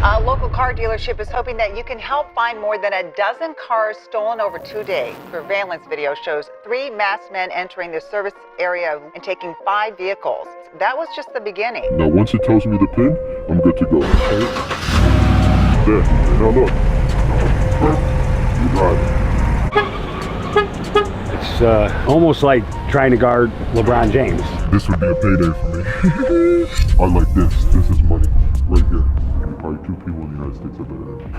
A local car dealership is hoping that you can help find more than a dozen cars stolen over 2 days. Surveillance video shows 3 masked men entering the service area and taking 5 vehicles. That was just the beginning. Now, once it tells me the pin, I'm good to go. Okay? There. Now look. You drive it. It's almost like trying to guard LeBron James. This would be a payday for me. I like this. This is money. Right here. Probably 2 people in the United States are better than me.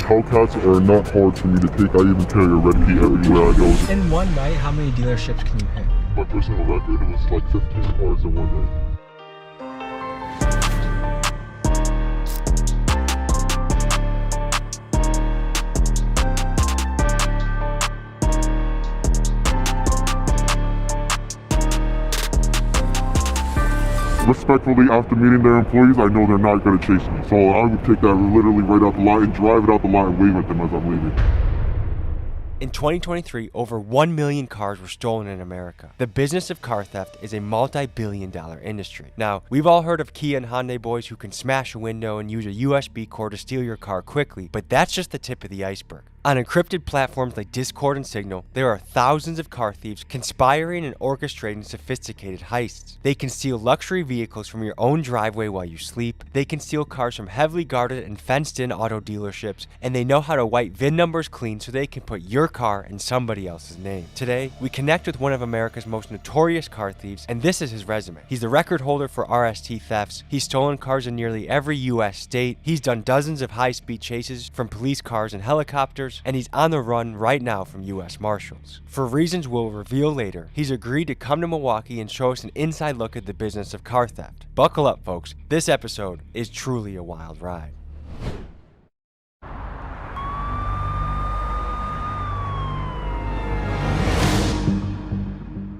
Hellcats are not hard for me to take. I even carry a red key everywhere I go. In one night, how many dealerships can you hit? My personal record was like 15 cars in one day. Respectfully, after meeting their employees, I know they're not going to chase me. So I would take that literally right out the lot and drive it out the lot and wave at them as I'm leaving. In 2023, over 1 million cars were stolen in America. The business of car theft is a multi-billion-dollar industry. Now, we've all heard of Kia and Hyundai boys who can smash a window and use a USB cord to steal your car quickly, but that's just the tip of the iceberg. On encrypted platforms like Discord and Signal, there are thousands of car thieves conspiring and orchestrating sophisticated heists. They can steal luxury vehicles from your own driveway while you sleep, they can steal cars from heavily guarded and fenced-in auto dealerships, and they know how to wipe VIN numbers clean so they can put your car in somebody else's name. Today, we connect with one of America's most notorious car thieves, and this is his resume. He's the record holder for RST thefts, he's stolen cars in nearly every US state, he's done dozens of high-speed chases from police cars and helicopters, and he's on the run right now from US Marshals. For reasons we'll reveal later, he's agreed to come to Milwaukee and show us an inside look at the business of car theft. Buckle up, folks. This episode is truly a wild ride.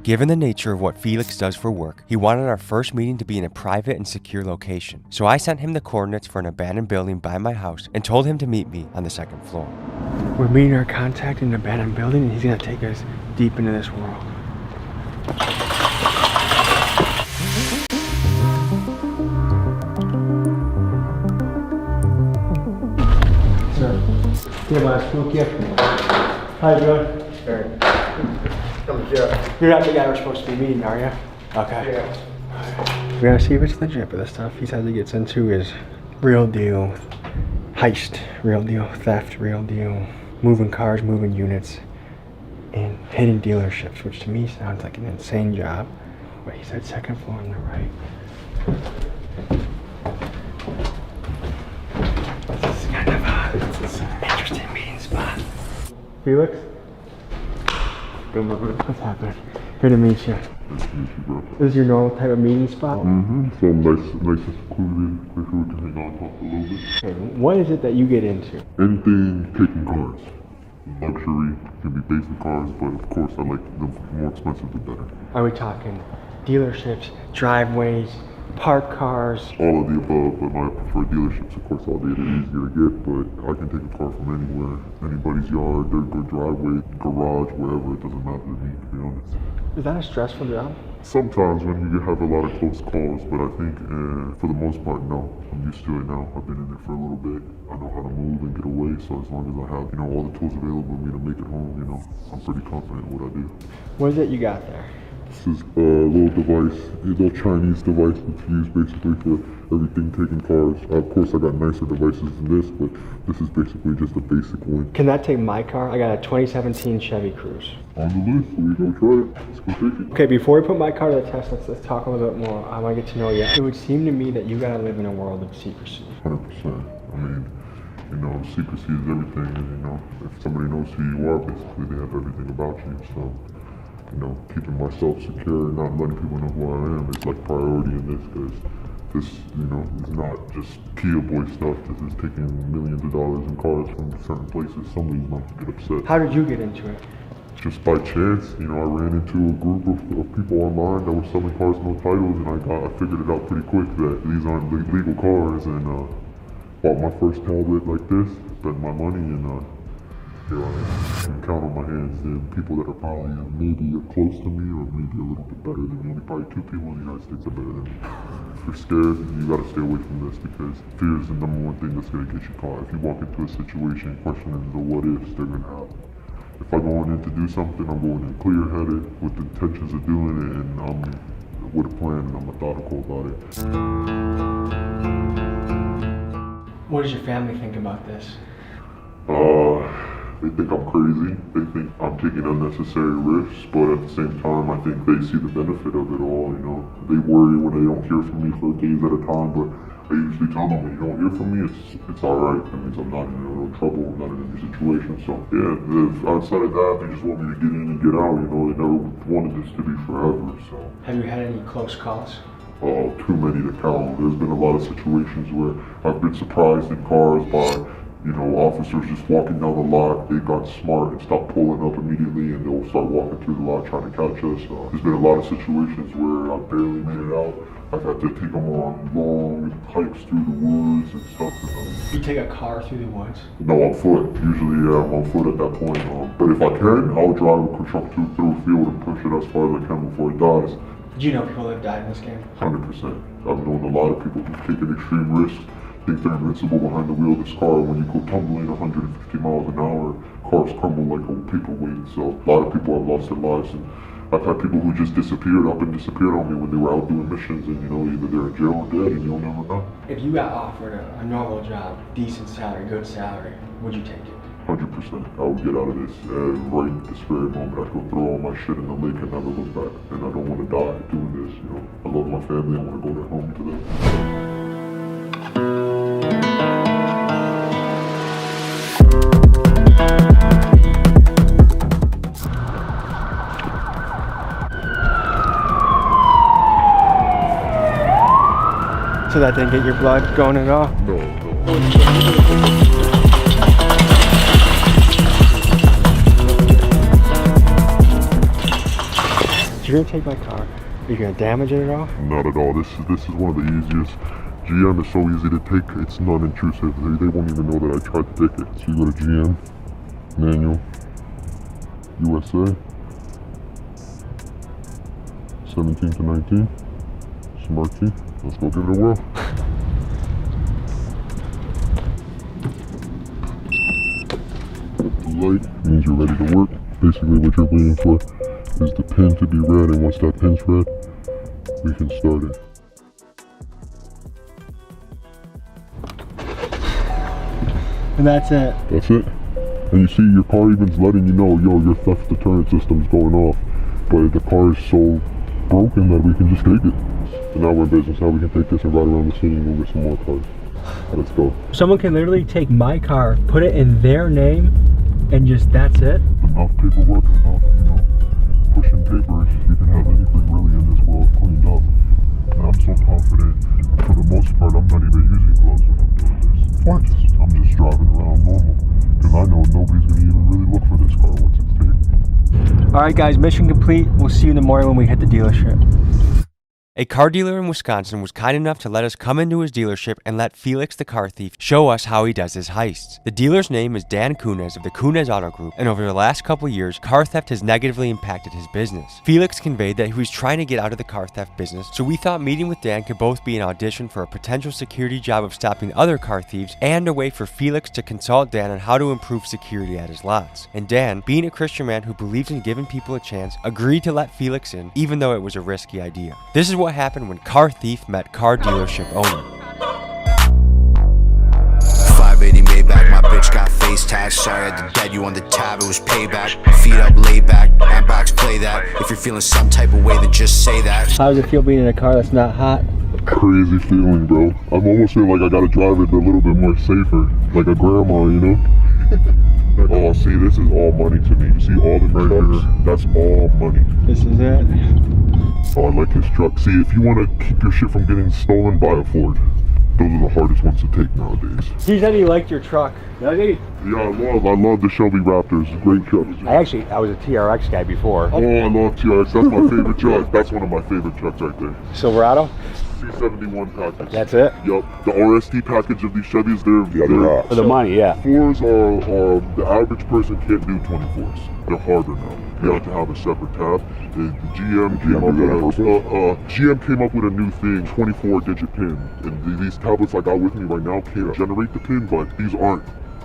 Given the nature of what Felix does for work, he wanted our first meeting to be in a private and secure location. So I sent him the coordinates for an abandoned building by my house and told him to meet me on the 2nd floor. We're meeting our contact in an abandoned building, and he's gonna take us deep into this world. Sir, here's my school gift. How you doing? Very. You're not the guy we're supposed to be meeting, are you? Okay. Yeah. We gotta see if it's legit, but the stuff he says he gets into is real deal heist, real deal theft, real deal moving cars, moving units, and hitting dealerships, which to me sounds like an insane job. But he said 2nd floor on the right. This is kind of this is an interesting meeting spot. Felix? What's happening? Good to meet you. Nice to meet you, bro. This is your normal type of meeting spot? Mm-hmm. So nice and secluded. Make sure we can hang on talk a little bit. Okay, what is it that you get into? Anything taking cars. Luxury can be basic cars, but of course I like the more expensive the better. Are we talking dealerships, driveways, parked cars? All of the above, but my preferred dealerships, of course, all day they're easier to get, but I can take a car from anywhere. Anybody's yard, their driveway, garage, wherever, it doesn't matter to me, to be honest. Is that a stressful job? Sometimes when you have a lot of close calls, but I think for the most part, no. I'm used to it now. I've been in it for a little bit. I know how to move and get away, so as long as I have, all the tools available to me to make it home, I'm pretty confident in what I do. What is it you got there? This is a little device, a little Chinese device that's used basically for everything taking cars. Of course, I got nicer devices than this, but this is basically just a basic one. Can that take my car? I got a 2017 Chevy Cruze. On the list, so we go try it. Let's go take it. Okay, before we put my car to the test, let's talk a little bit more. I want to get to know you. It would seem to me that you gotta live in a world of secrecy. 100%. I mean, secrecy is everything, and if somebody knows who you are, basically they have everything about you, so. Keeping myself secure and not letting people know who I am is like priority in this, because this, is not just Kia boy stuff. This is taking millions of dollars in cars from certain places. Somebody's not to get upset. How did you get into it? Just by chance, I ran into a group of people online that were selling cars with no titles, and I figured it out pretty quick that these aren't legal cars, and bought my first tablet like this, spent my money, and here I am. I can count on my hands the people that are probably maybe close to me or maybe a little bit better than me. Only probably 2 people in the United States are better than me. If you're scared, you gotta stay away from this because fear is the #1 thing that's gonna get you caught. If you walk into a situation questioning the what ifs, they're gonna happen. If I'm going in to do something, I'm going in clear-headed with the intentions of doing it, and I'm with a plan and I'm methodical about it. What does your family think about this? They think I'm crazy. They think I'm taking unnecessary risks, but at the same time, I think they see the benefit of it all, you know. They worry when they don't hear from me for days at a time, but I usually tell them, when you don't hear from me, it's alright. That means I'm not in no trouble, I'm not in any situation. So, yeah, outside of that, they just want me to get in and get out, you know. They never wanted this to be forever, so. Have you had any close calls? Oh, too many to count. There's been a lot of situations where I've been surprised in cars by, you know, officers just walking down the lot. They got smart and stopped pulling up immediately, and they'll start walking through the lot trying to catch us. There's been a lot of situations where I barely made it out. I've had to take them on long hikes through the woods and stuff. You take a car through the woods? No, on foot. Usually, yeah, I'm on foot at that point. But if I can, I'll drive a truck through a field and push it as far as I can before it dies. Do you know people that have died in this game? 100%. I've known a lot of people who've taken extreme risks, think they're invincible behind the wheel of this car. When you go tumbling 150 miles an hour, cars crumble like a paperweight. So a lot of people have lost their lives, and I've had people who just disappeared on me when they were out doing missions, and you know, either they're in jail or dead, and you'll never know. If you got offered a normal job, decent salary, good salary, would you take it? 100%. I would get out of this right at this very moment. I'd go throw all my shit in the lake and never look back. And I don't want to die doing this, you know. I love my family. I want to go back home to them. So that didn't get your blood going at all? No. You're gonna take my car. Are you gonna damage it at all? Not at all. This is one of the easiest. GM is so easy to take. It's non-intrusive. They won't even know that I tried to take it. So you go to GM, manual, USA, 17 to 19, smart key. Let's go give it a whirl. The light means you're ready to work. Basically what you're waiting for is the pin to be red, and once that pin's red, we can start it. And that's it. That's it. And you see your car even's letting you know, yo, your theft deterrent system's going off. But the car is so broken that we can just take it. So now we're in business. Now we can take this and ride around the city and go get some more cars. Let's go. Someone can literally take my car, put it in their name, and just that's it? Enough paperwork, enough, you know, pushing papers. You can have anything really in this world cleaned up. And I'm so confident. For the most part, I'm not even using gloves when I'm doing this. What? I'm just driving around normal. Because I know nobody's going to even really look for this car once it's taken. Alright guys, mission complete. We'll see you in the morning when we hit the dealership. A car dealer in Wisconsin was kind enough to let us come into his dealership and let Felix the car thief show us how he does his heists. The dealer's name is Dan Kunez of the Kunez Auto Group, and over the last couple years, car theft has negatively impacted his business. Felix conveyed that he was trying to get out of the car theft business, so we thought meeting with Dan could both be an audition for a potential security job of stopping other car thieves and a way for Felix to consult Dan on how to improve security at his lots. And Dan, being a Christian man who believes in giving people a chance, agreed to let Felix in, even though it was a risky idea. This is what happened when car thief met car dealership owner. 580 Maybach, my bitch got face tags. Sorry I had to dead you on the tab, it was payback. Feet up, laid back, handbox, play that. If you're feeling some type of way, then just say that. How does it feel being in a car that's not hot? Crazy feeling, bro. I'm almost feeling like I gotta drive it a little bit more safer. Like a grandma, you know? Oh, see, this is all money to me. You see all the trucks? That's all money. This is it. Oh, I like his truck. See, if you want to keep your shit from getting stolen, buy a Ford. Those are the hardest ones to take nowadays. He said he liked your truck. Yeah, I love the Shelby Raptors. Great trucks. I was a TRX guy before. Oh, I love TRX. That's my favorite truck. That's one of my favorite trucks right there. Silverado? C71 package. That's it? Yup. The RST package of these Chevys, they're For the money, yeah. 4s are the average person can't do 24s. They're harder now. You have to have a separate tab. The GM came up with a new thing, 24-digit pin. And these tablets I got with me right now can't generate the pin, but these aren't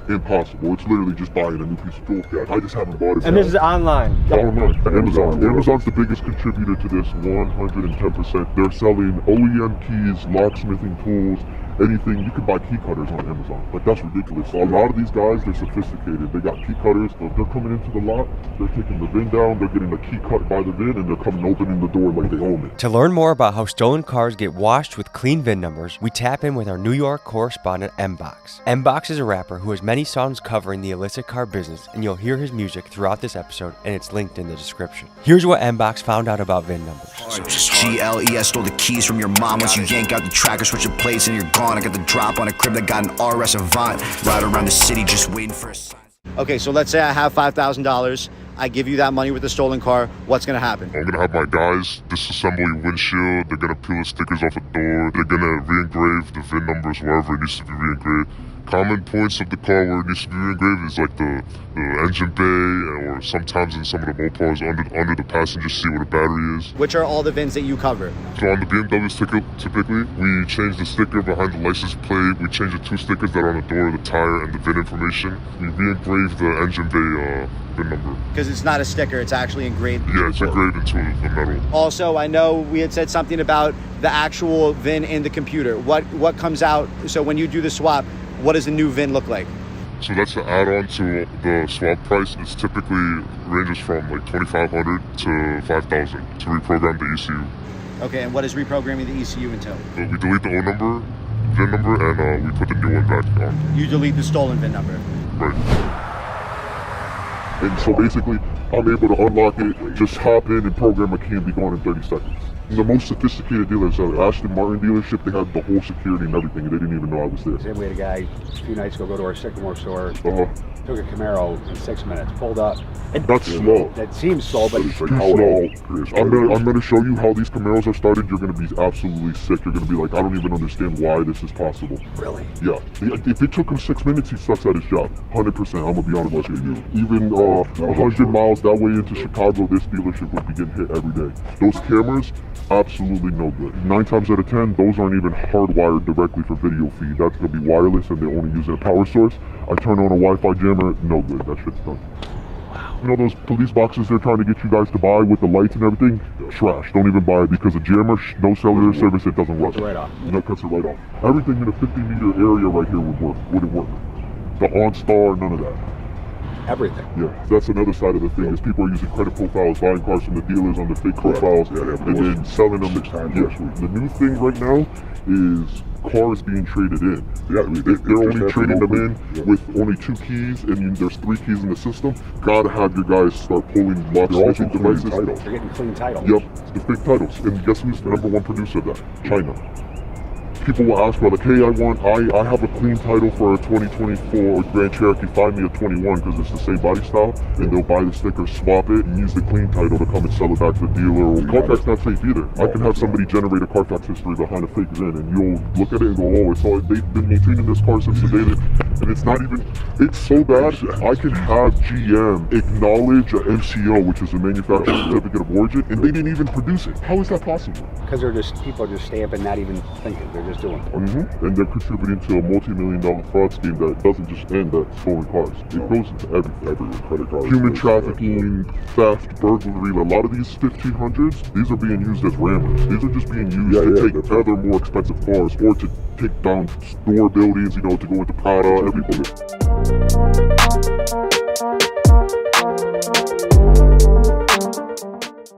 impossible. It's literally just buying a new piece of tool. I just haven't bought it. And this is online. Online. Amazon. Amazon's the biggest contributor to this, 110%. They're selling OEM keys, locksmithing tools, anything. You can buy key cutters on Amazon. Like, that's ridiculous. A lot of these guys, they're sophisticated. They got key cutters. They're coming into the lot, they're taking the VIN down, they're getting a key cut by the VIN, and they're coming opening the door like they own it. To learn more about how stolen cars get washed with clean VIN numbers, we tap in with our New York correspondent, M-Box. M-Box is a rapper who has many songs covering the illicit car business, and you'll hear his music throughout this episode, and it's linked in the description. Here's what M-Box found out about VIN numbers. GLES stole the keys from your mom. Once you yank out the tracker, switch your plates, and you're gone. I got the drop on a crib that got an RS Avant. Ride around the city just waiting for a sign. Okay, so let's say I have $5,000. I give you that money with the stolen car. What's gonna happen? I'm gonna have my guys disassemble your windshield. They're gonna peel the stickers off the door. They're gonna re-engrave the VIN numbers wherever it needs to be re-engraved. Common points of the car where it needs to be re-engraved is like the engine bay, or sometimes in some of the Mopars under the passenger seat where the battery is. Which are all the VINs that you cover? So on the BMW sticker, typically, we change the sticker behind the license plate. We change the 2 stickers that are on the door, the tire, and the VIN information. We re-engrave the engine bay VIN number. Because it's not a sticker, it's actually engraved. Yeah, it's engraved into the metal. Also, I know we had said something about the actual VIN in the computer. What comes out, so when you do the swap, what does the new VIN look like? So that's the add-on to the swap price. It's typically ranges from like $2,500 to $5,000 to reprogram the ECU. Okay, and what is reprogramming the ECU entail? We delete the old number, VIN number, and we put the new one back on. You delete the stolen VIN number. Right. And so basically, I'm able to unlock it, just hop in and program a key and be gone in 30 seconds. The most sophisticated dealers, Aston Martin dealership, they had the whole security and everything, and they didn't even know I was there. Same, we had a guy a few nights ago go to our Sycamore store, Uh-huh. took a Camaro in 6 minutes, pulled up. That's slow. That seems slow, but It's too slow. I'm gonna show you how these Camaros are started. You're gonna be absolutely sick. You're gonna be like, I don't even understand why this is possible. really. Yeah. If it took him 6 minutes, he sucks at his job. 100%. I'm gonna be honest with you. Even 100 miles that way into Chicago, this dealership would be getting hit every day. Those cameras, absolutely no good. 9 times out of 10, those aren't even hardwired directly for video feed. That's gonna be wireless, and they're only using a power source. I turn on a Wi-Fi jammer, no good. That shit's done. You know those police boxes they're trying to get you guys to buy with the lights and everything? Trash. Don't even buy it because a jammer, no cellular service, it doesn't work. Cuts it right off. No, cuts it right off. Everything in a 50-meter area right here wouldn't work. The OnStar, none of that. Everything. Yeah, that's another side of the thing is people are using credit profiles, buying cars from the dealers on the fake profiles, and then selling them. The new thing right now is cars being traded in. Yeah, they're only trading them in with only 2 keys, and there's 3 keys in the system. Gotta have your guys start pulling locksmithing devices. They're getting clean titles. Yep, the fake titles. And guess who's the #1 producer of that? China. People will ask for like, hey, I have a clean title for a 2024 Grand Cherokee, find me a 21 because it's the same body style, and they'll buy the sticker, swap it, and use the clean title to come and sell it back to the dealer. Or Carfax not safe either. I can have somebody generate a Carfax history behind a fake VIN, and you'll look at it and go, oh, it's all, they've been maintaining this car since the day that, and it's not even, it's so bad, I can have GM acknowledge a MCO, which is a manufacturer certificate of origin, and they didn't even produce it. How is that possible? Because people are just stamping, not even thinking. They're just doing it. And they're contributing to a multi-million-dollar fraud scheme that doesn't just end at stolen cars. It goes into everywhere. Credit cards, human trafficking, theft, burglary. A lot of these 1500s, these are being used as rammers. These are just being used to take other more expensive cars or to take down store buildings, you know, to go into Prada, everything.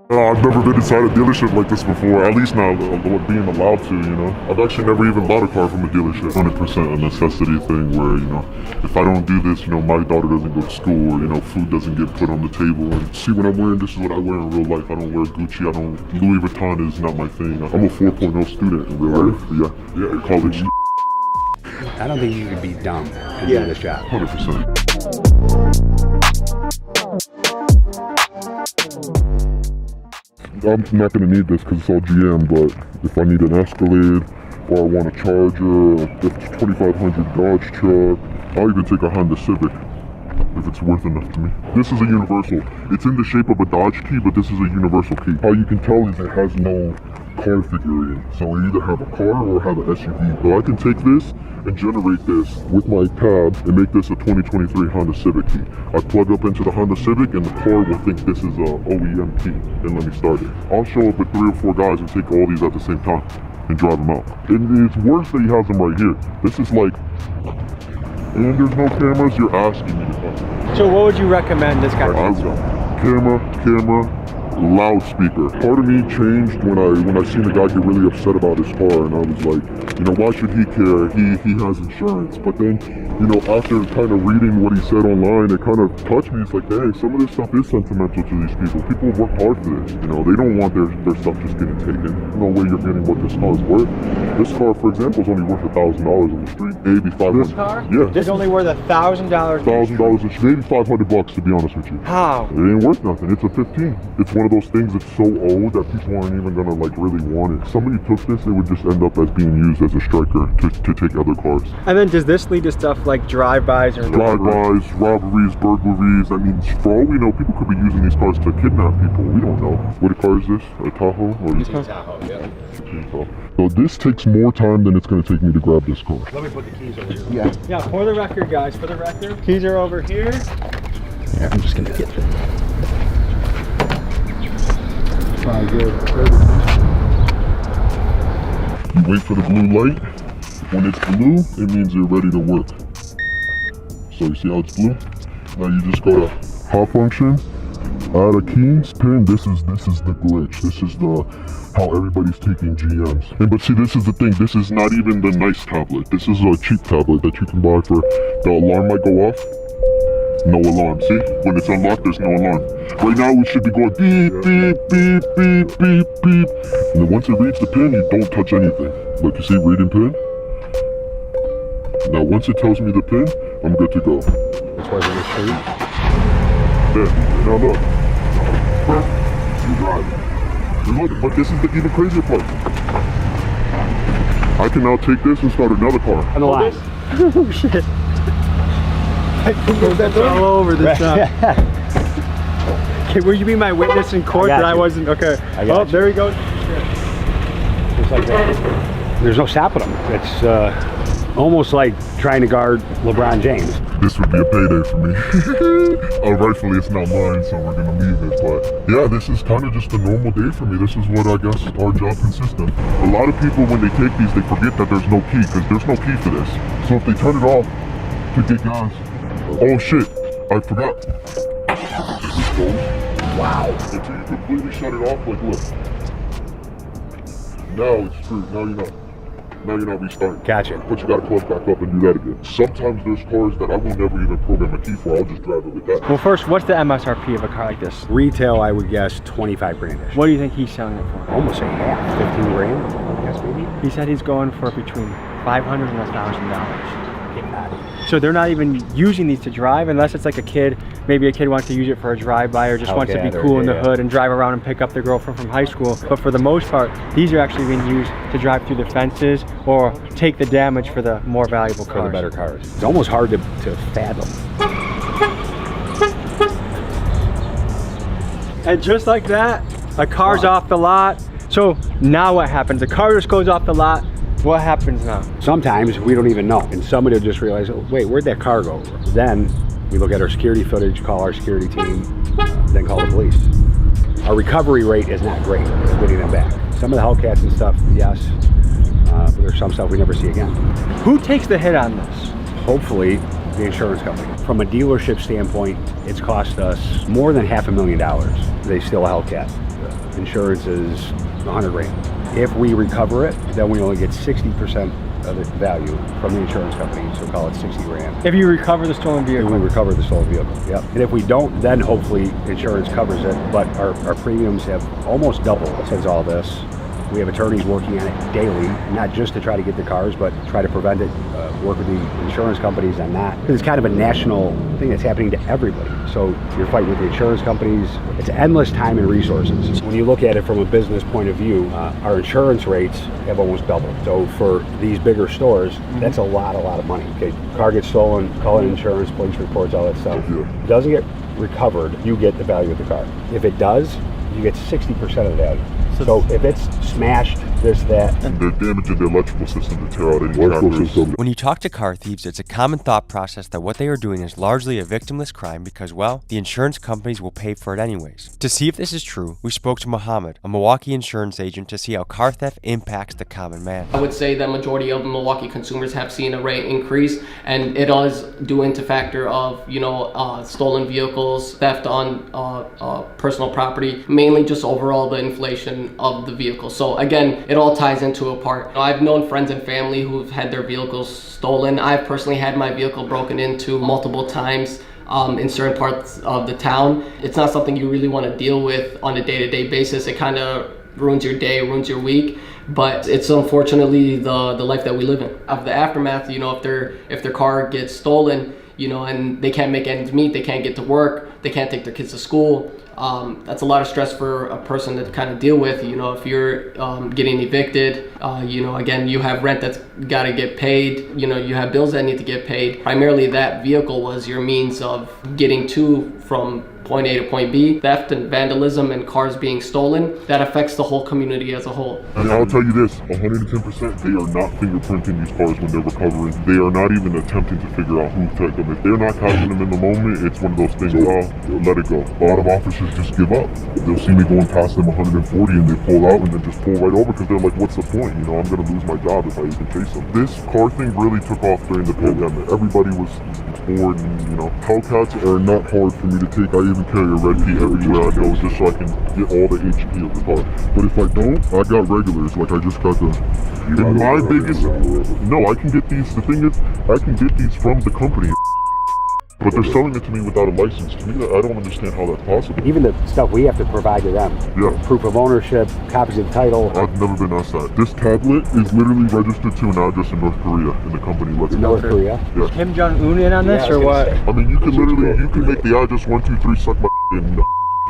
I've never been inside a dealership like this before, at least not being allowed to, you know. I've actually never even bought a car from a dealership. 100% a necessity thing where, you know, if I don't do this, you know, my daughter doesn't go to school, or, you know, food doesn't get put on the table. And see, when I'm wearing, this is what I wear in real life. I don't wear Gucci, Louis Vuitton is not my thing. I'm a 4.0 student in real life. Yeah, college. I don't think you can be dumb and do this job. 100%. I'm not going to need this because it's all GM, but if I need an Escalade or I want a Charger, a 2500 Dodge truck, I'll even take a Honda Civic if it's worth enough to me. This is a universal. It's in the shape of a Dodge key, but this is a universal key. How you can tell is it has no car figurine. So I either have a car or have an SUV. So I can take this and generate this with my tab and make this a 2023 Honda Civic key. I plug up into the Honda Civic and the car will think this is a OEM key and let me start it. I'll show up with 3 or 4 guys and take all these at the same time and drive them out. And it's worse that he has them right here. This is like, and there's no cameras, you're asking me to come. So what would you recommend this guy I gets from? Camera, loudspeaker. Part of me changed when I seen the guy get really upset about his car, and I was like, you know, why should he care? He has insurance. But then, you know, after kind of reading what he said online, it kind of touched me. It's like, hey, some of this stuff is sentimental to these people. People have worked hard for this. You know, they don't want their stuff just getting taken. No way you're getting what this car is worth. This car, for example, is only worth $1,000 on the street. Maybe $500. This car? Yeah. It's only worth $1,000. $1,000, maybe $500 to be honest with you. How? It ain't worth nothing. It's a 15. It's one of those things that's so old that people aren't even gonna like really want it. Somebody took this, it would just end up as being used as a striker to take other cars. And then does this lead to stuff like drive-bys or Drive-bys, robberies, burglaries. I mean, for all we know, people could be using these cars to kidnap people. We don't know. What car is this? A Tahoe? Or Tahoe, yeah. So this takes more time than it's gonna take me to grab this car. Let me put the keys over here. Yeah, for the record, guys, for the record, keys are over here. Yeah, I'm just gonna get them. You wait for the blue light. When it's blue, it means you're ready to work. So you see how it's blue? Now you just go to hot function, add a keys pin. This is the glitch. This is how everybody's taking GMs. And but see, this is the thing. This is not even the nice tablet. This is a cheap tablet that you can buy for. The alarm might go off. No alarm. See? When it's unlocked, there's no alarm. Right now, it should be going beep, beep, beep, beep, beep, beep. And then once it reads the pin, you don't touch anything. Look, you see reading pin? Now, once it tells me the pin, I'm good to go. That's why we're straight. There. Now look. You're driving. And look, but this is the even crazier part. I can now take this and start another car. On the line. Oh, shit. That's all over the shop. Okay, will you be my witness in court that I wasn't? Okay. Oh, there he goes. Just like that. There's no stopping them. It's almost like trying to guard LeBron James. This would be a payday for me. Rightfully, it's not mine, so we're gonna leave it. But yeah, this is kind of just a normal day for me. This is what I guess our job consists of. A lot of people, when they take these, they forget that there's no key, because there's no key for this. So if they turn it off to get gas, oh shit, I forgot. This goes. Wow. Until you completely shut it off, like look. Now it's screwed. Now you're not restarting. Gotcha. But you gotta plug back up and do that again. Sometimes there's cars that I will never even program a key for. I'll just drive it with that. Well, first, what's the MSRP of a car like this? Retail, I would guess 25 grand-ish. What do you think he's selling it for? Almost say half, 15 grand, I guess maybe. He said he's going for between $500 and $1,000. So they're not even using these to drive unless it's like a kid. Maybe a kid wants to use it for a drive-by or just wants to be cool in the hood and drive around and pick up their girlfriend from high school. But for the most part, these are actually being used to drive through the fences or take the damage for the more valuable cars. For the better cars. It's almost hard to fathom. And just like that, a car's off the lot. So now what happens? The car just goes off the lot. What happens now? Sometimes we don't even know. And somebody will just realize, oh, wait, where'd that car go? Then we look at our security footage, call our security team, then call the police. Our recovery rate is not great at getting them back. Some of the Hellcats and stuff, yes, but there's some stuff we never see again. Who takes the hit on this? Hopefully, the insurance company. From a dealership standpoint, it's cost us more than $500,000. They steal a Hellcat. Insurance is $100 grand. If we recover it, then we only get 60% of the value from the insurance company, so call it 60 grand. If you recover the stolen vehicle? If we recover the stolen vehicle, yep. And if we don't, then hopefully insurance covers it, but our premiums have almost doubled since all this. We have attorneys working on it daily, not just to try to get the cars, but try to prevent it, work with the insurance companies on that. It's kind of a national thing that's happening to everybody. So you're fighting with the insurance companies. It's endless time and resources. When you look at it from a business point of view, our insurance rates have almost doubled. So for these bigger stores, that's a lot of money. Okay, car gets stolen, call in insurance, police reports, all that stuff. It doesn't get recovered, you get the value of the car. If it does, you get 60% of the value. So if it's smashed, this, that. They're damaging the electrical system to tear out any trackers. When you talk to car thieves, it's a common thought process that what they are doing is largely a victimless crime because, well, the insurance companies will pay for it anyways. To see if this is true, we spoke to Mohammed, a Milwaukee insurance agent, to see how car theft impacts the common man. I would say that majority of Milwaukee consumers have seen a rate increase, and it is due into factor of, stolen vehicles, theft on personal property, mainly just overall the inflation of the vehicle. So again, it all ties into a part. I've known friends and family who've had their vehicles stolen. I've personally had my vehicle broken into multiple times in certain parts of the town. It's not something you really want to deal with on a day-to-day basis. It kind of ruins your day, ruins your week. But it's unfortunately the life that we live in. Of the aftermath, if their car gets stolen, and they can't make ends meet, they can't get to work, they can't take their kids to school. That's a lot of stress for a person to kind of deal with. If you're getting evicted, again, you have rent that's got to get paid. You have bills that need to get paid. Primarily, that vehicle was your means of getting from point A to point B. Theft and vandalism and cars being stolen, that affects the whole community as a whole. And I'll tell you this, 110%, they are not fingerprinting these cars when they're recovering. They are not even attempting to figure out who took them. If they're not catching them in the moment, it's one of those things, let it go. A lot of officers just give up. They'll see me going past them 140 and they pull out and then just pull right over because they're like, what's the point? I'm going to lose my job if I even chase them. This car thing really took off during the pandemic. Everybody was bored and, Hellcats are not hard for me to take. I even carry a red key everywhere I go just so I can get all the HP of the car. But if I don't, I got regulars, like I just got them. And my biggest, I can get these, the thing is, I can get these from the company. But they're selling it to me without a license. To me, I don't understand how that's possible. Even the stuff we have to provide to them. Yeah. Proof of ownership, copies of title. I've never been asked that. This tablet is literally registered to an address in North Korea, and the company lets me. North Korea? Yeah. Kim Jong-un in on this or what? I mean, you can make the address 123 suck my and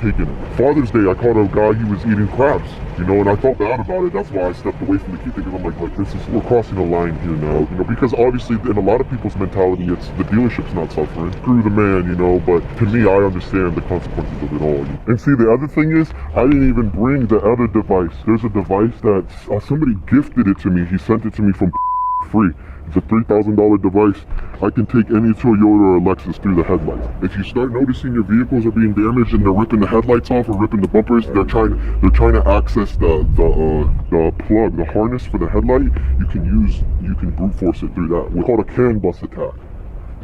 taking it. Father's Day, I caught a guy, he was eating crabs, and I felt bad about it. That's why I stepped away from the key because I'm like we're crossing a line here now, because obviously in a lot of people's mentality, it's the dealership's not suffering. Screw the man, but to me, I understand the consequences of it all. And see, the other thing is, I didn't even bring the other device. There's a device that somebody gifted it to me. He sent it to me from free. It's a $3,000 device. I can take any Toyota or Lexus through the headlights. If you start noticing your vehicles are being damaged and they're ripping the headlights off or ripping the bumpers, they're trying to access the plug, the harness for the headlight. You can brute force it through that. We call it a CAN bus attack.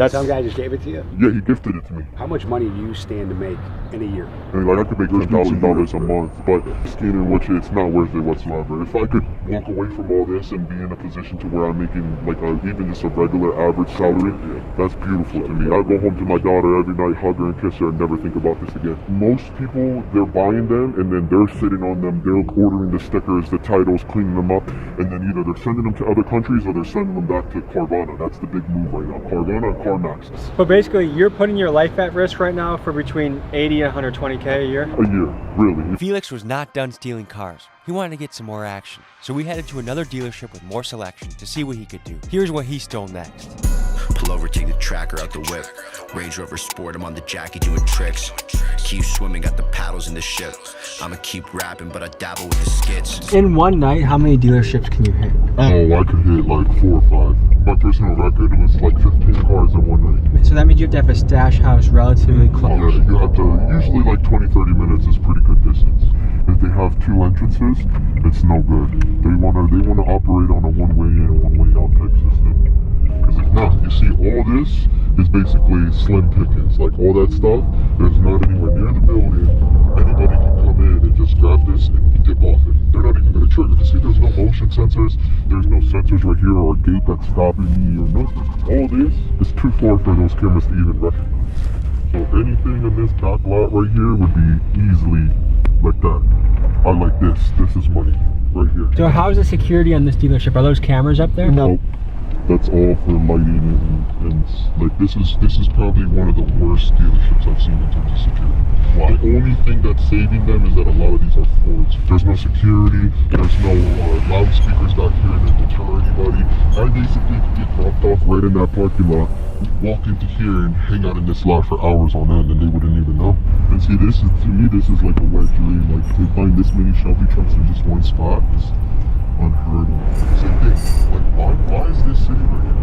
Some guy just gave it to you? Yeah, he gifted it to me. How much money do you stand to make in a year? I could make $10,000 a month, but scheme in which it's not worth it whatsoever. If I could walk away from all this and be in a position to where I'm making even just a regular average salary, that's beautiful to me. I go home to my daughter every night, hug her and kiss her and never think about this again. Most people, they're buying them and then they're sitting on them, they're ordering the stickers, the titles, cleaning them up, and then either they're sending them to other countries or they're sending them back to Carvana. That's the big move right now. Carvana, CarMax. But basically, you're putting your life at risk right now for between 80 and 120K a year? A year, really. Felix was not done stealing cars. He wanted to get some more action. So we headed to another dealership with more selection to see what he could do. Here's what he stole next. Pull over, take the tracker out the whip. Range Rover Sport, I'm on the Jackie doing tricks. Keep swimming, got the paddles in the ship. I'ma keep rapping, but I dabble with the skits. In one night, how many dealerships can you hit? Oh, I could hit like 4 or 5. My personal record was like 15 cars in one night. So that means you have to have a stash house relatively close. Yeah, you have to, usually like 20-30 minutes is pretty good distance. If they have 2 entrances, it's no good. They wanna operate on a one-way in, one-way out type system. Because if not, you see all this is basically slim pickings. Like all that stuff, there's not anywhere near the building. Anybody can come in and just grab this and dip off it. They're not even going to trigger. You see, there's no motion sensors. There's no sensors right here or a gate that's stopping me or nothing. All this is too far for those cameras to even recognize. So anything in this back lot right here would be easily like that. I like this. This is money. right here. So how's the security on this dealership? Are those cameras up there? Nope. That's all for lighting and like this is probably one of the worst dealerships I've seen in terms of security. Why? The only thing that's saving them is that a lot of these are Fords. There's no security, there's no loudspeakers back here to deter anybody. I basically could get dropped off right in that parking lot, walk into here and hang out in this lot for hours on end and they wouldn't even know. And see, this is, to me, this is like a wet dream. Like to find this many Shelby trucks in just one spot is unheard of. Same thing. Like, why is this sitting right here?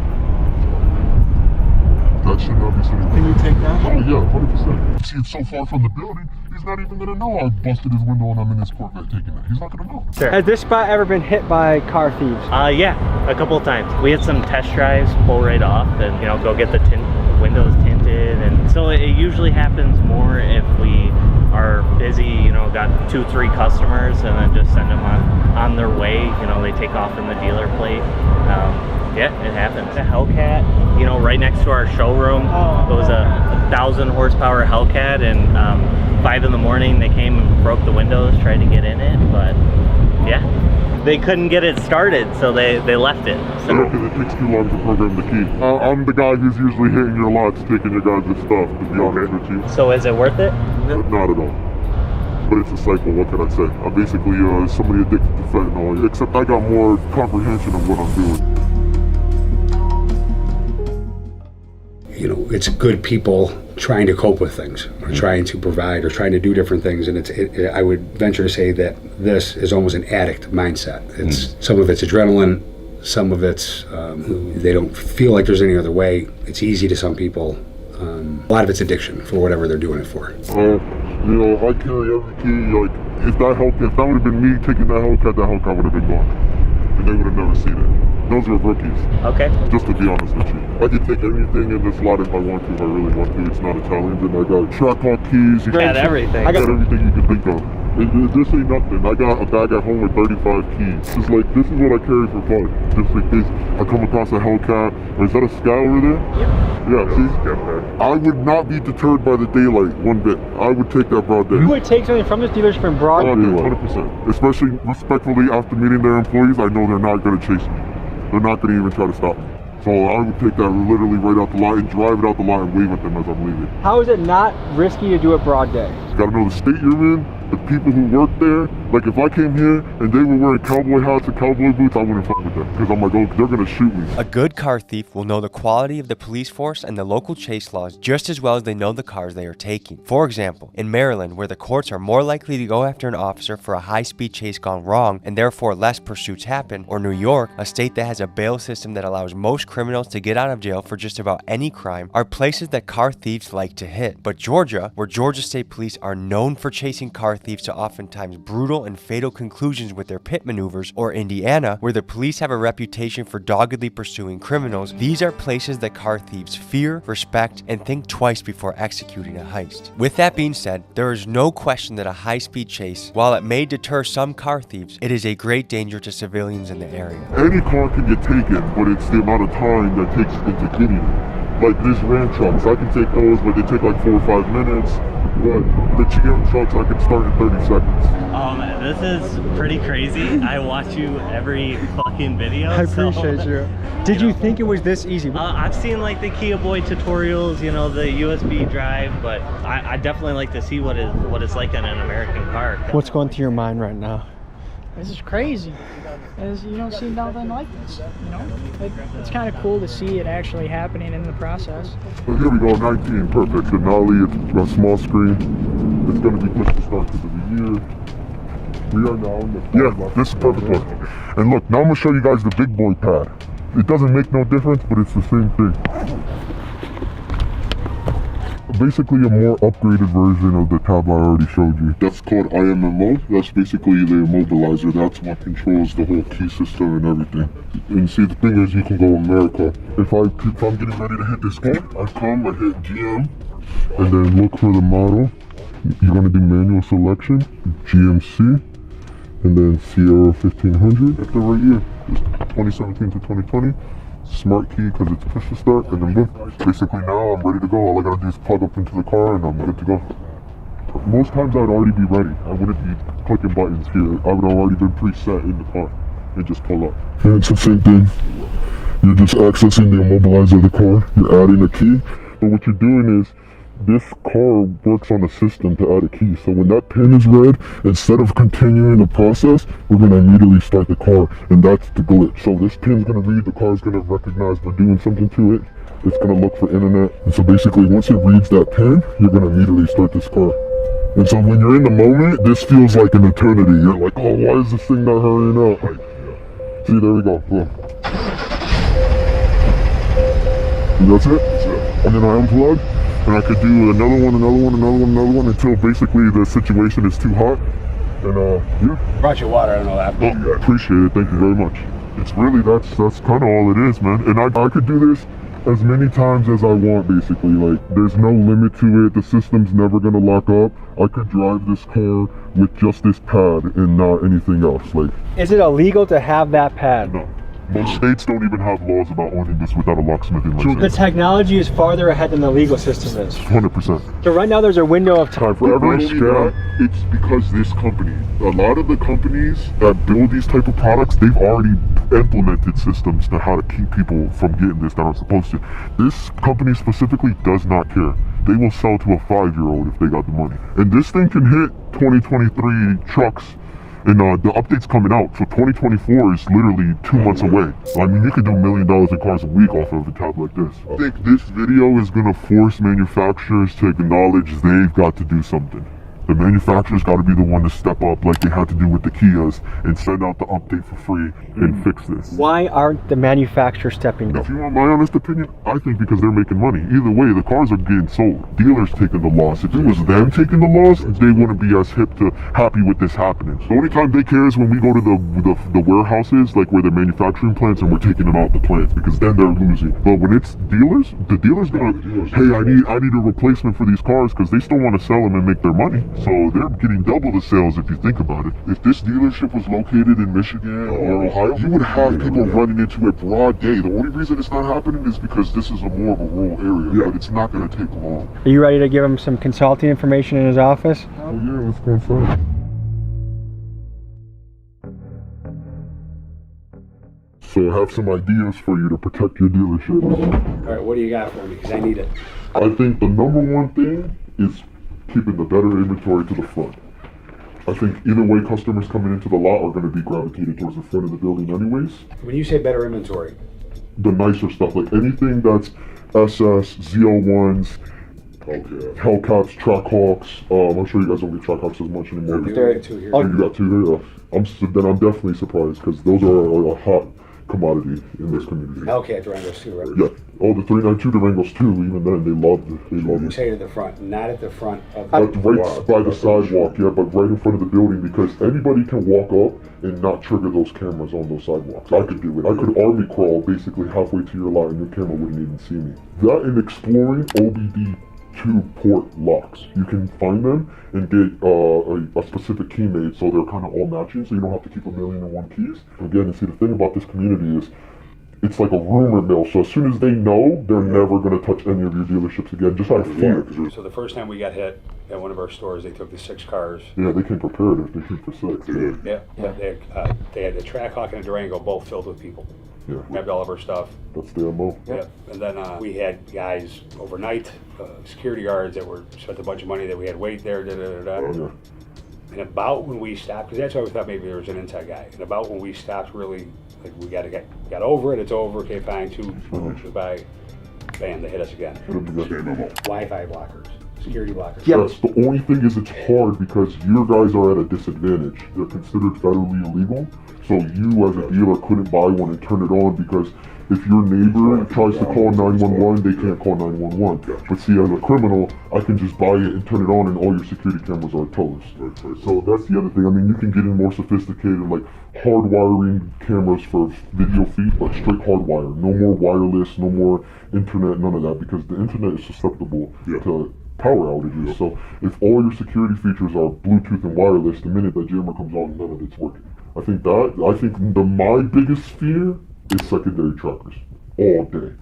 That should not be sitting. Can you take that? Oh yeah, 100%. See, it's so far from the building, he's not even gonna know I busted his window and I'm in his Corvette taking it. He's not gonna know. Has this spot ever been hit by car thieves? Yeah, a couple of times. We had some test drives pull right off and, you know, go get the windows tinted. And so it usually happens more if we are busy, you know, got 2-3 customers and then just send them on their way. You know, they take off in the dealer plate. Yeah, it happens. A Hellcat, you know, right next to our showroom. It was a 1,000 horsepower Hellcat, and 5 in the morning they came and broke the windows, tried to get in it, but yeah, they couldn't get it started, so they left it. So. Yeah, because it takes too long to program the key. I'm the guy who's usually hitting your lots, taking your guys' stuff, to be honest with you. So is it worth it? Not at all. But it's a cycle, what can I say? I'm basically somebody addicted to fentanyl, except I got more comprehension of what I'm doing. You know, it's good people trying to cope with things, or trying to provide, or trying to do different things. And I would venture to say that this is almost an addict mindset. It's some of it's adrenaline, some of it's they don't feel like there's any other way. It's easy to some people. A lot of it's addiction for whatever they're doing it for. You know, I carry every key. Like, if that would have been me taking that Hellcat would have been gone, and they would have never seen it. Those are rookies. Okay. Just to be honest with you. I can take anything in this lot if I want to, if I really want to. It's not a challenge. And I got track hawk keys. You got everything. I got everything you can think of. This ain't nothing. I got a bag at home with 35 keys. This is what I carry for fun. Just in case I come across a Hellcat. Or is that a Scout over there? Yep. Yeah, see? I would not be deterred by the daylight one bit. I would take that broad day. You would take something from this dealership in broad daylight? 100%. Especially respectfully after meeting their employees, I know they're not going to chase me. They're not going to even try to stop me. So I would take that literally right out the lot and drive it out the lot and wave at them as I'm leaving. How is it not risky to do it broad day? You gotta know the state you're in, the people who work there. Like if I came here and they were wearing cowboy hats and cowboy boots, I wouldn't fuck with them. Because I'm like, oh, they're gonna shoot me. A good car thief will know the quality of the police force and the local chase laws just as well as they know the cars they are taking. For example, in Maryland, where the courts are more likely to go after an officer for a high-speed chase gone wrong and therefore less pursuits happen, or New York, a state that has a bail system that allows most criminals to get out of jail for just about any crime, are places that car thieves like to hit. But Georgia, where Georgia State Police are known for chasing car thieves to oftentimes brutal and fatal conclusions with their pit maneuvers, or Indiana, where the police have a reputation for doggedly pursuing criminals, these are places that car thieves fear, respect, and think twice before executing a heist. With that being said, there is no question that a high-speed chase, while it may deter some car thieves, it is a great danger to civilians in the area. Any car can get taken, but it's the amount of time that takes into getting it. Like these Ram trucks, I can take those, but they take like 4 or 5 minutes. But the GM trucks, I can start in 30 seconds. This is pretty crazy. I watch you every fucking video. I appreciate you. Did you think it was this easy? I've seen like the Kia Boy tutorials, you know, the USB drive, but I definitely like to see what it's like in an American car. What's going through your mind right now? This is crazy. You don't see nothing like this, you know? It's kind of cool to see it actually happening in the process. So here we go, 19, perfect. Denali, it's a small screen. It's going to be pushed to start because of the year. We are now in the... Yeah, this is perfect one. And look, now I'm going to show you guys the big boy pad. It doesn't make no difference, but it's the same thing. Basically a more upgraded version of the tab I already showed you. That's called IMMO. That's basically the immobilizer. That's what controls the whole key system and everything. And see, the thing is, you can go America. If I'm getting ready to hit this car, I hit GM, and then look for the model. You're going to do manual selection, GMC, and then Sierra 1500. That's the right year. It's 2017 to 2020. Smart key because it's push to start, and then boom. Basically now I'm ready to go. All I gotta do is plug up into the car and I'm good to go. most times I'd already be ready. I wouldn't be clicking buttons here. I would have already been preset in the car and just pull up. And it's the same thing. You're just accessing the immobilizer of the car. You're adding a key. But what you're doing is, this car works on a system to add a key. So when that pin is read, instead of continuing the process, we're going to immediately start the car. And that's the glitch. So this pin's going to read, the car's going to recognize we're doing something to it. It's going to look for internet. And so basically, once it reads that pin, you're going to immediately start this car. And so when you're in the moment, this feels like an eternity. You're like, oh, why is this thing not hurrying up? Like, see, there we go. Boom. And that's it. And then I unplug. And I could do another one until basically the situation is too hot. And yeah. Brought you water, I don't know that. Oh, yeah, appreciate it. Thank you very much. It's really, that's kind of all it is, man. And I could do this as many times as I want, basically. Like, there's no limit to it. The system's never gonna lock up. I could drive this car with just this pad and not anything else. Like, Is it illegal to have that pad? no. Most states don't even have laws about owning this without a locksmithing license. The technology is farther ahead than the legal system is. 100%. So right now there's a window of time. For every scam, it's because this company, a lot of the companies that build these type of products, they've already implemented systems to how to keep people from getting this that aren't supposed to. This company specifically does not care. They will sell to a 5-year-old if they got the money. And this thing can hit 2023 trucks. And the update's coming out, so 2024 is literally 2 months away. I mean, you could do $1 million in cars a week off of a tab like this. I think this video is gonna force manufacturers to acknowledge they've got to do something. The manufacturer's got to be the one to step up like they had to do with the Kias and send out the update for free and fix this. Why aren't the manufacturers stepping up? If you want my honest opinion, I think because they're making money. Either way, the cars are getting sold. Dealers taking the loss. If it was them taking the loss, they wouldn't be as happy with this happening. The only time they care is when we go to the warehouses, like where they're manufacturing plants, and we're taking them out the plants, because then they're losing. But when it's dealers, the dealer's gonna, hey, I need a replacement for these cars, because they still want to sell them and make their money. So they're getting double the sales if you think about it. If this dealership was located in Michigan or Ohio, you would have people running into it broad day. The only reason it's not happening is because this is more of a rural area, but it's not going to take long. Are you ready to give him some consulting information in his office? Oh yeah, let's go inside. So I have some ideas for you to protect your dealership. All right, what do you got for me? Because I need it. I think the number one thing is keeping the better inventory to the front. I think either way, customers coming into the lot are going to be gravitated towards the front of the building anyways. When you say better inventory, the nicer stuff, like anything that's SS, Z01s, Hellcats, Trackhawks. I'm sure you guys don't get Trackhawks as much anymore. there are two here. Oh, you got two here? Then I'm definitely surprised, because those are a hot commodity in this community. Hellcat Durangos too, right? Yeah. Oh, the 392 Durangos too. Even then, they love it. You say to the front, not at the front of Right by the sidewalk, yeah, but right in front of the building, because anybody can walk up and not trigger those cameras on those sidewalks. I could do it. I could army crawl basically halfway to your lot and your camera wouldn't even see me. That and exploring OBD2 port locks. You can find them and get a specific key made so they're kind of all matching, so you don't have to keep 1,000,001 keys. Again, and see, the thing about this community is it's like a rumor mill, so as soon as they know, they're never going to touch any of your dealerships again, just out of fear. So the first time we got hit at one of our stores, they took the 6 cars. Yeah, they came prepared. They came for 6. Yeah. They had the Trackhawk and the Durango both filled with people. Yeah. Grabbed all of our stuff. That's the MO. Yeah. And then we had guys overnight, security guards that were spent a bunch of money that we had wait there. Yeah. And about when we stopped, because that's why we thought maybe there was an inside guy. And about when we stopped, really, like we got over it. It's over. Okay, fine. 2 minutes by, bam, they hit us again. Wi-Fi blockers, security blockers. Yes, the only thing is it's hard because your guys are at a disadvantage. They're considered federally illegal, so you as a dealer couldn't buy one and turn it on, because if your neighbor tries to call 911, they can't call 911. But see, as a criminal, I can just buy it and turn it on and all your security cameras are toast. So that's the other thing. I mean, you can get in more sophisticated, like hardwiring cameras for video feed, but straight hardwire. No more wireless, no more internet, none of that, because the internet is susceptible to power outages. So if all your security features are Bluetooth and wireless, the minute that jammer comes on, none of it's working. I think my biggest fear is secondary trackers. all day.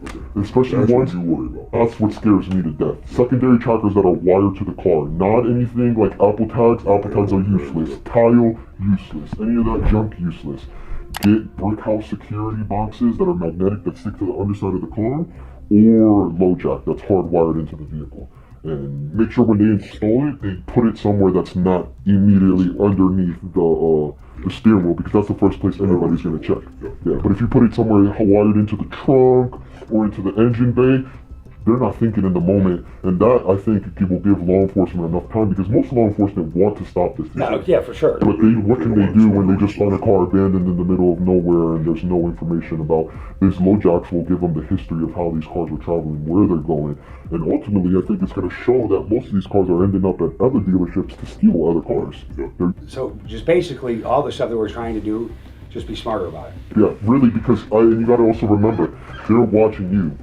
Especially ones you worry about. That's what scares me to death. Secondary trackers that are wired to the car, not anything like Apple tags. Apple tags are useless. Tile, useless. Any of that junk, useless. Get brick house security boxes that are magnetic that stick to the underside of the car, or LoJack that's hardwired into the vehicle. And make sure when they install it, they put it somewhere that's not immediately underneath the steering wheel, because that's the first place anybody's going to check. Yeah, but if you put it somewhere wired into the trunk or into the engine bay, they're not thinking in the moment, and that, I think, it will give law enforcement enough time, because most law enforcement want to stop this. No, yeah, for sure. But what can they do when they just find a car abandoned in the middle of nowhere and there's no information about this? LoJacks will give them the history of how these cars are traveling, where they're going, and ultimately I think it's going to show that most of these cars are ending up at other dealerships to steal other cars. So just basically all the stuff that we're trying to do, just be smarter about it. Yeah, really, because and you got to also remember, they're watching you.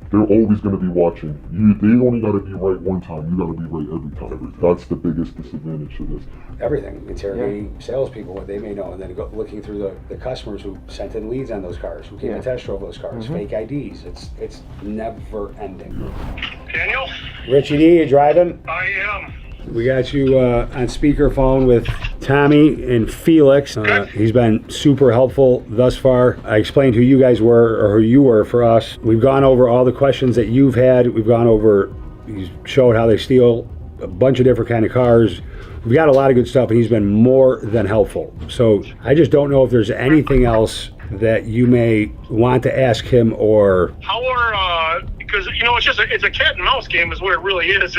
They're always going to be watching. They only got to be right one time. You got to be right every time. That's the biggest disadvantage to this. Everything, interrogating salespeople, what they may know, and then looking through the customers who sent in leads on those cars, who came to test drove those cars, fake IDs. It's never ending. Daniel? Richie D, you driving? I am. We got you on speakerphone with Tommy and Felix. He's been super helpful thus far. I explained who you guys were, or who you were for us. We've gone over all the questions that you've had. We've gone over, he's showed how they steal a bunch of different kind of cars. We've got a lot of good stuff, and he's been more than helpful. So I just don't know if there's anything else that you may want to ask him, or how are because it's a cat and mouse game is what it really is.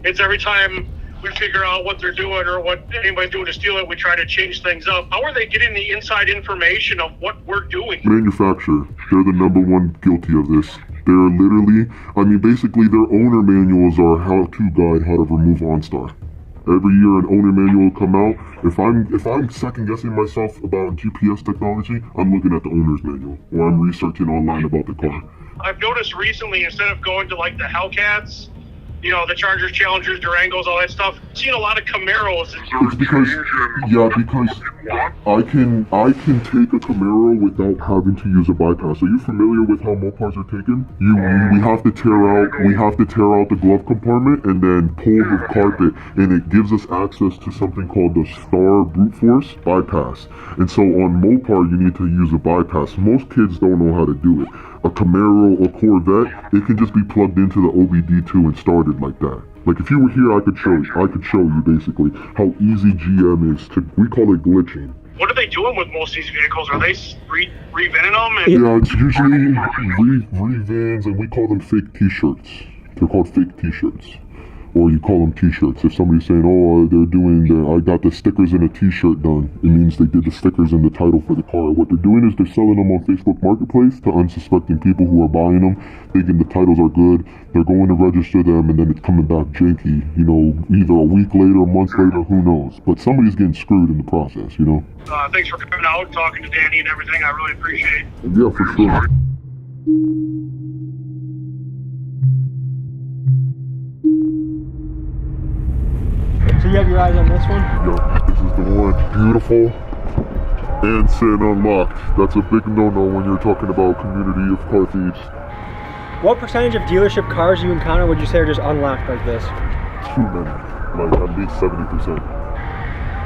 It's every time we figure out what they're doing or what anybody's doing to steal it, we try to change things up. How are they getting the inside information of what we're doing? Manufacturer, they're the #1 guilty of this. They're literally, basically their owner manuals are a how-to guide how to remove OnStar. Every year an owner manual will come out. If I'm second guessing myself about GPS technology, I'm looking at the owner's manual, or I'm researching online about the car. I've noticed recently, instead of going to like the Hellcats, the Chargers, Challengers, Durangos, all that stuff, I've seen a lot of Camaros. It's because I can take a Camaro without having to use a bypass. Are you familiar with how Mopars are taken? We have to tear out the glove compartment and then pull the carpet, and it gives us access to something called the Star Brute Force bypass. And so on Mopar, you need to use a bypass. Most kids don't know how to do it. A Camaro or Corvette, it can just be plugged into the OBD2 and started like that. Like if you were here, I could show you basically how easy GM is to, we call it glitching. What are they doing with most of these vehicles? Are they re-vinning them? Yeah, it's usually re-vins, and we call them fake t-shirts. They're called fake t-shirts. Or you call them t-shirts. If somebody's saying, I got the stickers in a t-shirt done, it means they did the stickers in the title for the car. What they're doing is they're selling them on Facebook Marketplace to unsuspecting people who are buying them, thinking the titles are good. They're going to register them, and then it's coming back janky, either a week later, a month later, who knows. But somebody's getting screwed in the process, Thanks for coming out, talking to Danny and everything. I really appreciate it. Yeah, for sure. So you have your eyes on this one? Yeah, this is the one. Beautiful and sitting unlocked. That's a big no-no when you're talking about a community of car thieves. What percentage of dealership cars you encounter would you say are just unlocked like this? Too many. Like at least 70%.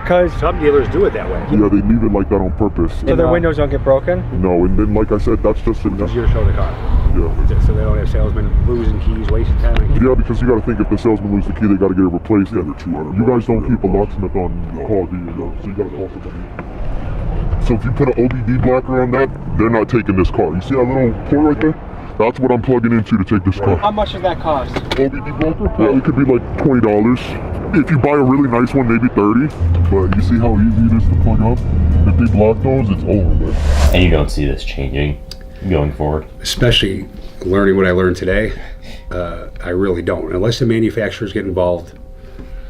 Because some dealers do it that way. Yeah, they leave it like that on purpose. So their windows don't get broken? No, and then like I said, that's just easier to show the car. Yeah. So they don't have salesmen losing keys, wasting time. Yeah, because you got to think if the salesman loses the key, they got to get it replaced. Yeah, they're $200. You guys don't keep a locksmith on call, do you? So you got to call somebody. So if you put an OBD blocker on that, they're not taking this car. You see that little port right there? That's what I'm plugging into to take this car. How much does that cost? OBD blocker? Yeah, it could be like $20. If you buy a really nice one, maybe $30. But you see how easy it is to plug up? If they block those, it's over. And you don't see this changing going forward? Especially learning what I learned today, I really don't. Unless the manufacturers get involved,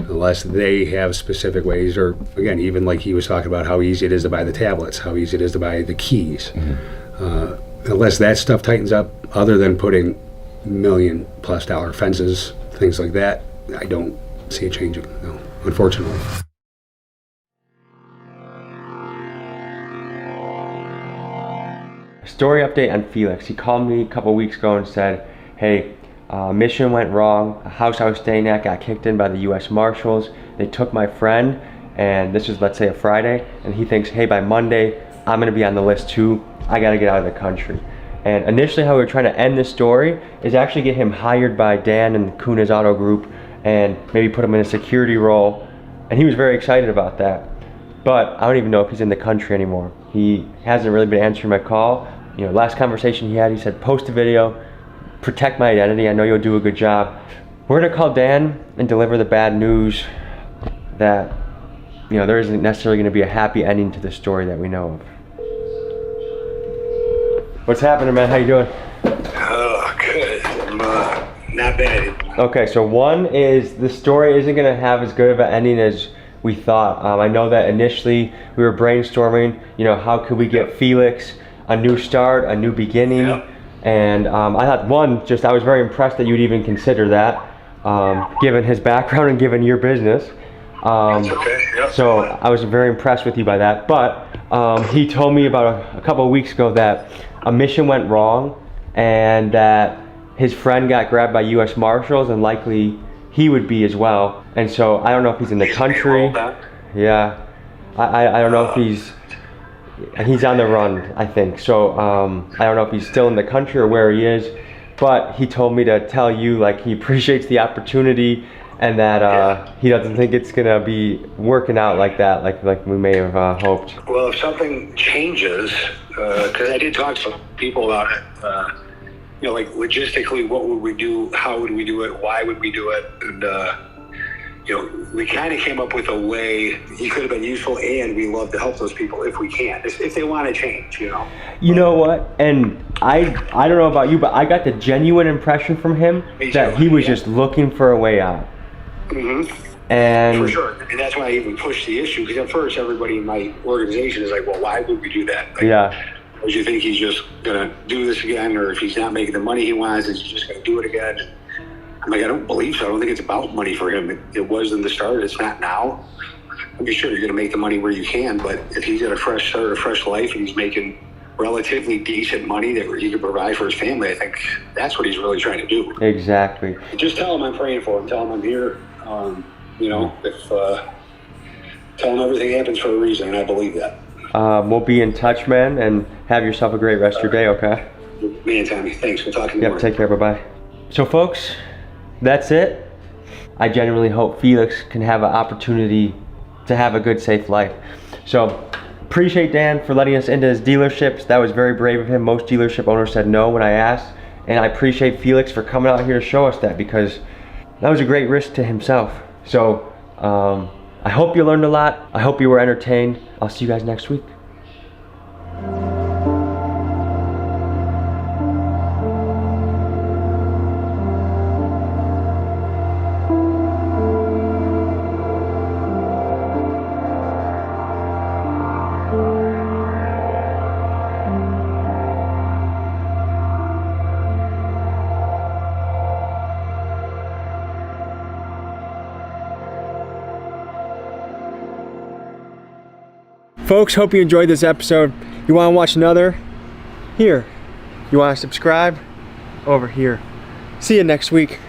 unless they have specific ways, or again, even like he was talking about how easy it is to buy the tablets, how easy it is to buy the keys. Unless that stuff tightens up, other than putting $1 million+ fences, things like that, I don't see it changing, no, unfortunately. story update on Felix. He called me a couple weeks ago and said, hey, mission went wrong. A house I was staying at got kicked in by the U.S. Marshals. They took my friend, and this was, let's say, a Friday, and he thinks, hey, by Monday, I'm gonna be on the list too. I gotta get out of the country. And initially how we were trying to end this story is actually get him hired by Dan and Kuna's Auto Group and maybe put him in a security role. And he was very excited about that. But I don't even know if he's in the country anymore. He hasn't really been answering my call. You know, last conversation he had, he said, post a video, protect my identity. I know you'll do a good job. We're gonna call Dan and deliver the bad news that, you know, there isn't necessarily gonna be a happy ending to the story that we know of. What's happening, man? How you doing? Oh, good. I'm not bad. Okay, so one is the story isn't gonna have as good of an ending as we thought. I know that initially we were brainstorming, you know, how could we get Felix a new start, a new beginning, and I thought I was very impressed that you'd even consider that, given his background and given your business. So I was very impressed with you by that. But he told me about a couple of weeks ago that a mission went wrong and that his friend got grabbed by U.S. Marshals, and likely he would be as well. And so I don't know if he's in the country. Yeah, I don't know if he's on the run, I think. So I don't know if he's still in the country or where he is. But he told me to tell you, like, he appreciates the opportunity and that he doesn't think it's gonna be working out like that, like we may have hoped. Well, if something changes, because I did talk to some people about it, you know, like logistically, what would we do? How would we do it? Why would we do it? And you know, we kind of came up with a way he could have been useful, and we love to help those people if we can, if they want to change, you know. You know what? And I don't know about you, but I got the genuine impression from him that he was just looking for a way out. And for sure, and that's why I even pushed the issue, because at first everybody in my organization is like, well, why would we do that? Like, do you think he's just gonna do this again, or if he's not making the money he wants, is he just gonna do it again? And I'm like, I don't believe so. I don't think it's about money for him. It was in the start. It's not now. I mean, sure, you're gonna make the money where you can, but if he's got a fresh start, a fresh life, and he's making relatively decent money that he can provide for his family, I think that's what he's really trying to do. Exactly. Just tell him I'm praying for him. Tell him I'm here. You know, tell him everything happens for a reason, and I believe that. We'll be in touch, man, and have yourself a great rest of your day, okay? Man, Tommy, thanks. We'll talk to you Yep, take care, bye-bye. So, folks, that's it. I genuinely hope Felix can have an opportunity to have a good, safe life. So, appreciate Dan for letting us into his dealerships. That was very brave of him. Most dealership owners said no when I asked, and I appreciate Felix for coming out here to show us that, because that was a great risk to himself. So I hope you learned a lot. I hope you were entertained. I'll see you guys next week. Folks, hope you enjoyed this episode. You want to watch another? Here. You want to subscribe? Over here. See you next week.